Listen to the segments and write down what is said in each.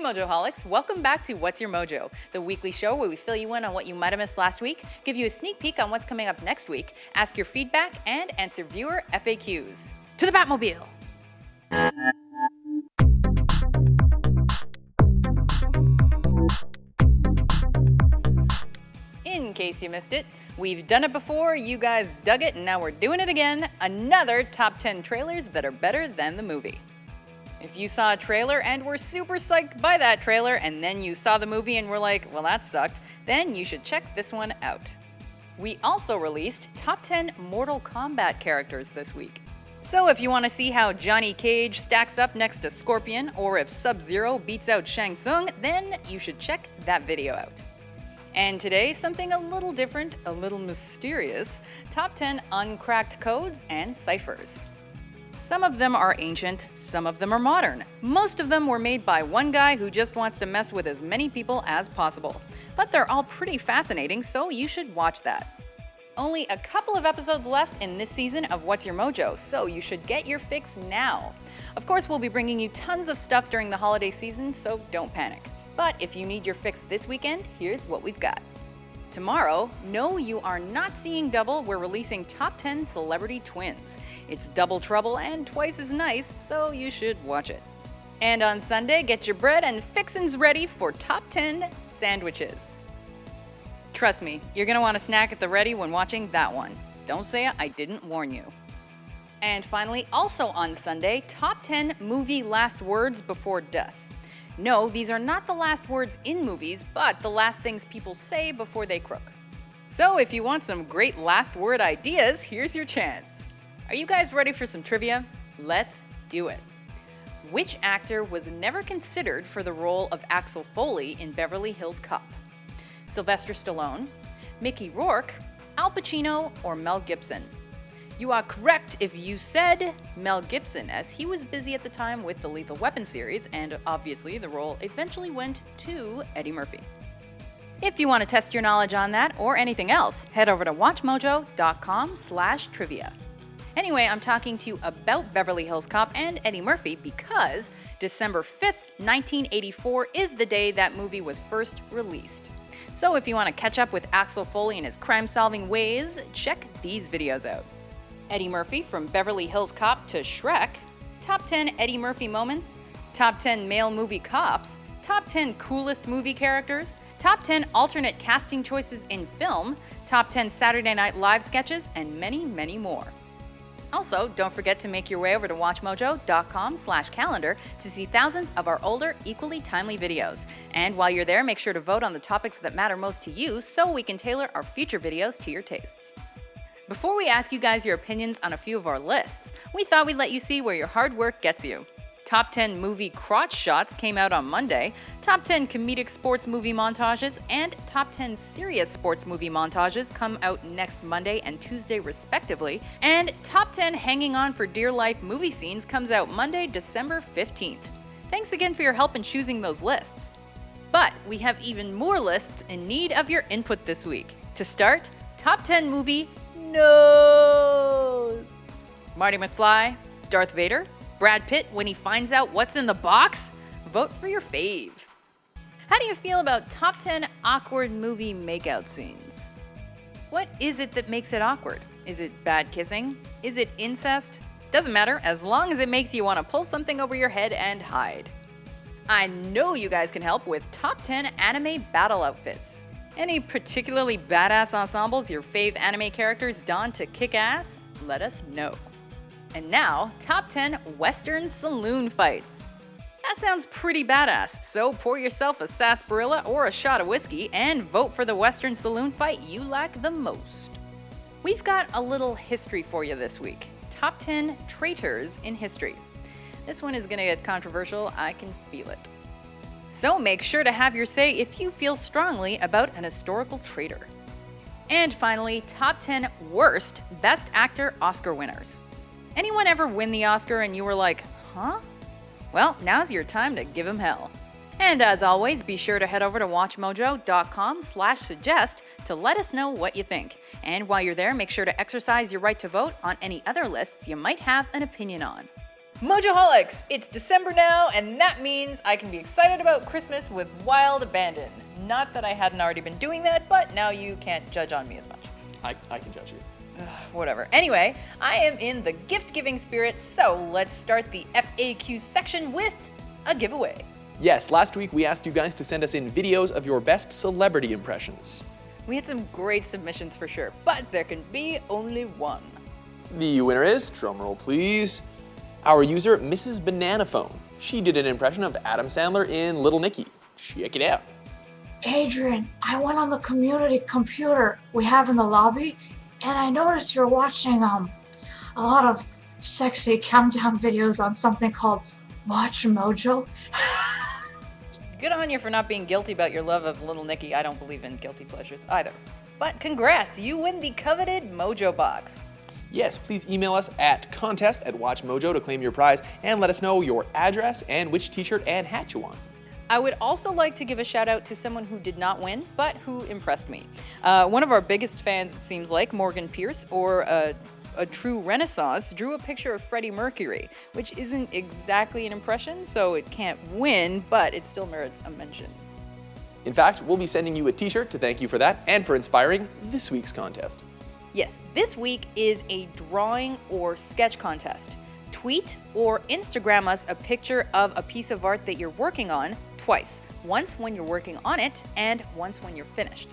Mojoholics, welcome back to What's Your Mojo, the weekly show where we fill you in on what you might have missed last week, give you a sneak peek on what's coming up next week, ask your feedback, and answer viewer FAQs. To the Batmobile! In case you missed it, we've done it before, you guys dug it, and now we're doing it again. Another top 10 trailers that are better than the movie. If you saw a trailer and were super psyched by that trailer, and then you saw the movie and were like, well, that sucked, then you should check this one out. We also released top 10 Mortal Kombat characters this week. So if you want to see how Johnny Cage stacks up next to Scorpion, or if Sub-Zero beats out Shang Tsung, then you should check that video out. And today, something a little different, a little mysterious, top 10 uncracked codes and ciphers. Some of them are ancient, some of them are modern. Most of them were made by one guy who just wants to mess with as many people as possible. But they're all pretty fascinating, so you should watch that. Only a couple of episodes left in this season of What's Your Mojo, so you should get your fix now. Of course, we'll be bringing you tons of stuff during the holiday season, so don't panic. But if you need your fix this weekend, here's what we've got. Tomorrow, no, you are not seeing double, we're releasing top 10 celebrity twins. It's double trouble and twice as nice, so you should watch it. And on Sunday, get your bread and fixins ready for top 10 sandwiches. Trust me, you're gonna want a snack at the ready when watching that one. Don't say I didn't warn you. And finally, also on Sunday, top 10 movie last words before death. No, these are not the last words in movies, but the last things people say before they croak. So if you want some great last word ideas, here's your chance. Are you guys ready for some trivia? Let's do it. Which actor was never considered for the role of Axel Foley in Beverly Hills Cop? Sylvester Stallone, Mickey Rourke, Al Pacino, or Mel Gibson? You are correct if you said Mel Gibson, as he was busy at the time with the Lethal Weapon series, and obviously the role eventually went to Eddie Murphy. If you want to test your knowledge on that or anything else, head over to WatchMojo.com/trivia. Anyway, I'm talking to you about Beverly Hills Cop and Eddie Murphy because December 5th, 1984 is the day that movie was first released. So if you want to catch up with Axel Foley and his crime-solving ways, check these videos out. Eddie Murphy from Beverly Hills Cop to Shrek, top 10 Eddie Murphy moments, top 10 male movie cops, top 10 coolest movie characters, top 10 alternate casting choices in film, top 10 Saturday Night Live sketches, and many, many more. Also, don't forget to make your way over to WatchMojo.com/calendar to see thousands of our older, equally timely videos. And while you're there, make sure to vote on the topics that matter most to you so we can tailor our future videos to your tastes. Before we ask you guys your opinions on a few of our lists, we thought we'd let you see where your hard work gets you. Top 10 movie crotch shots came out on Monday, top 10 comedic sports movie montages, and top 10 serious sports movie montages come out next Monday and Tuesday respectively, and top 10 hanging on for dear life movie scenes comes out Monday, December 15th. Thanks again for your help in choosing those lists. But we have even more lists in need of your input this week. To start, top 10 movie nose. Marty McFly, Darth Vader, Brad Pitt when he finds out what's in the box? Vote for your fave. How do you feel about top 10 awkward movie makeout scenes? What is it that makes it awkward? Is it bad kissing? Is it incest? Doesn't matter, as long as it makes you want to pull something over your head and hide. I know you guys can help with top 10 anime battle outfits. Any particularly badass ensembles your fave anime characters don to kick ass? Let us know. And now, top 10 Western saloon fights. That sounds pretty badass, so pour yourself a sarsaparilla or a shot of whiskey and vote for the Western saloon fight you like the most. We've got a little history for you this week. Top 10 traitors in history. This one is gonna get controversial, I can feel it. So make sure to have your say if you feel strongly about an historical traitor. And finally, top 10 worst Best Actor Oscar winners. Anyone ever win the Oscar and you were like, huh? Well, now's your time to give him hell. And as always, be sure to head over to WatchMojo.com/suggest to let us know what you think. And while you're there, make sure to exercise your right to vote on any other lists you might have an opinion on. Mojoholics! It's December now, and that means I can be excited about Christmas with wild abandon. Not that I hadn't already been doing that, but now you can't judge on me as much. I can judge you. Whatever. Anyway, I am in the gift-giving spirit, so let's start the FAQ section with a giveaway. Yes, last week we asked you guys to send us in videos of your best celebrity impressions. We had some great submissions for sure, but there can be only one. The winner is, drumroll please, our user MrsBananaPhone. She did an impression of Adam Sandler in Little Nicky. Check it out. Adrian, I went on the community computer we have in the lobby, and I noticed you're watching a lot of sexy countdown videos on something called WatchMojo. Good on you for not being guilty about your love of Little Nicky. I don't believe in guilty pleasures either. But congrats, you win the coveted MojoBox. Yes, please email us at contest@WatchMojo to claim your prize and let us know your address and which t-shirt and hat you want. I would also like to give a shout out to someone who did not win, but who impressed me. One of our biggest fans, it seems like, Morgan Pierce, or a true Renaissance, drew a picture of Freddie Mercury, which isn't exactly an impression, so it can't win, but it still merits a mention. In fact, we'll be sending you a t-shirt to thank you for that and for inspiring this week's contest. Yes, this week is a drawing or sketch contest. Tweet or Instagram us a picture of a piece of art that you're working on twice. Once when you're working on it, and once when you're finished.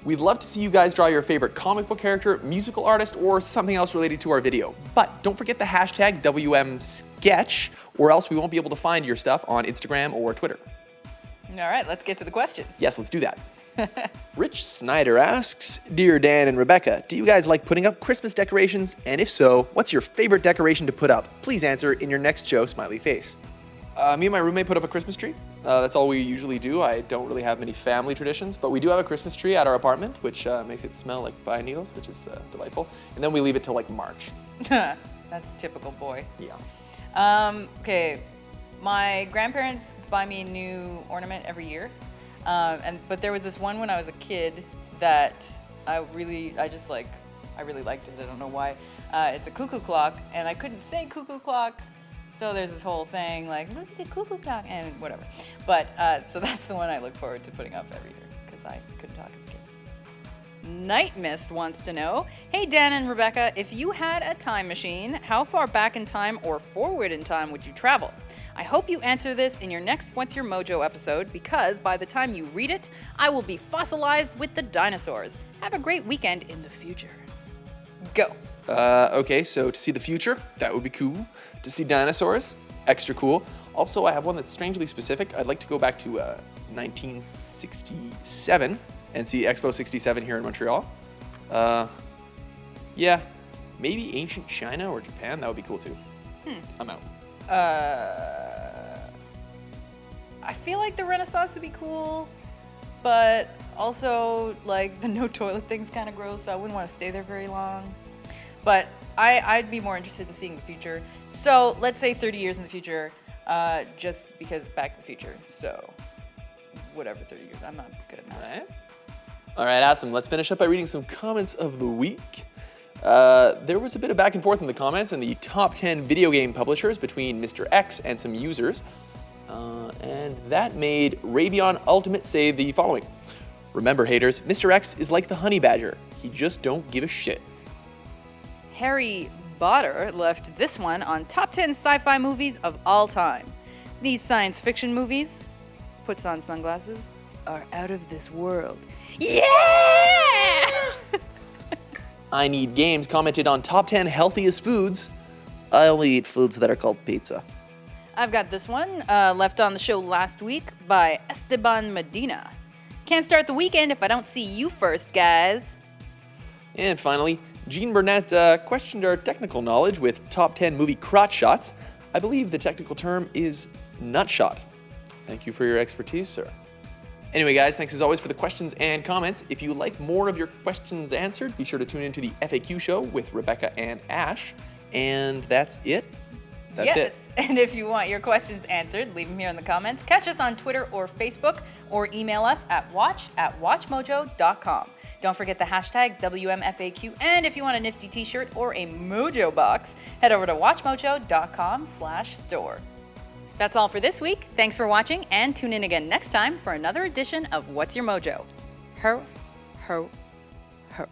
We'd love to see you guys draw your favorite comic book character, musical artist, or something else related to our video. But don't forget the hashtag WMSketch, or else we won't be able to find your stuff on Instagram or Twitter. All right, let's get to the questions. Yes, let's do that. Rich Snyder asks, Dear Dan and Rebecca, do you guys like putting up Christmas decorations? And if so, what's your favorite decoration to put up? Please answer in your next show, smiley face. Me and my roommate put up a Christmas tree. That's all we usually do. I don't really have many family traditions, but we do have a Christmas tree at our apartment, which makes it smell like pine needles, which is delightful. And then we leave it till like March. That's typical boy. Yeah. Okay, my grandparents buy me a new ornament every year. But there was this one when I was a kid that I really liked it. I don't know why. It's a cuckoo clock, and I couldn't say cuckoo clock, so there's this whole thing like, look at the cuckoo clock, and whatever. But, so that's the one I look forward to putting up every year, because I couldn't talk as a kid. Night Mist wants to know, hey Dan and Rebecca, if you had a time machine, how far back in time or forward in time would you travel? I hope you answer this in your next What's Your Mojo episode, because by the time you read it, I will be fossilized with the dinosaurs. Have a great weekend in the future. Go. Okay, so to see the future, that would be cool. To see dinosaurs, extra cool. Also, I have one that's strangely specific. I'd like to go back to 1967 and see Expo 67 here in Montreal. Yeah, maybe ancient China or Japan. That would be cool too. I'm out. I feel like the Renaissance would be cool, but also like the no toilet thing's kind of gross, so I wouldn't want to stay there very long. But I'd be more interested in seeing the future. So let's say 30 years in the future, just because Back to the Future. So whatever, 30 years. I'm not good at math. All right, awesome. Let's finish up by reading some comments of the week. There was a bit of back and forth in the comments and the top 10 video game publishers between Mr. X and some users. And that made RavionUltimate say the following. Remember, haters, Mr. X is like the honey badger. He just don't give a shit. Harry Botter left this one on top 10 sci-fi movies of all time. These science fiction movies, puts on sunglasses, are out of this world. Yeah! Ineedgames commented on top 10 healthiest foods. I only eat foods that are called pizza. I've got this one, left on the show last week by Esteban Medina. Can't start the weekend if I don't see you first, guys. And finally, Jean Burnett questioned our technical knowledge with top 10 movie crotch shots. I believe the technical term is nut shot. Thank you for your expertise, sir. Anyway, guys, thanks as always for the questions and comments. If you like more of your questions answered, be sure to tune into the FAQ show with Rebecca and Ash. And that's it. That's yes. And if you want your questions answered, leave them here in the comments. Catch us on Twitter or Facebook, or email us at watch@WatchMojo.com. Don't forget the hashtag WMFAQ, and if you want a nifty t-shirt or a MojoBox, head over to WatchMojo.com/store. That's all for this week. Thanks for watching, and tune in again next time for another edition of What's Your Mojo? Ho, ho, ho.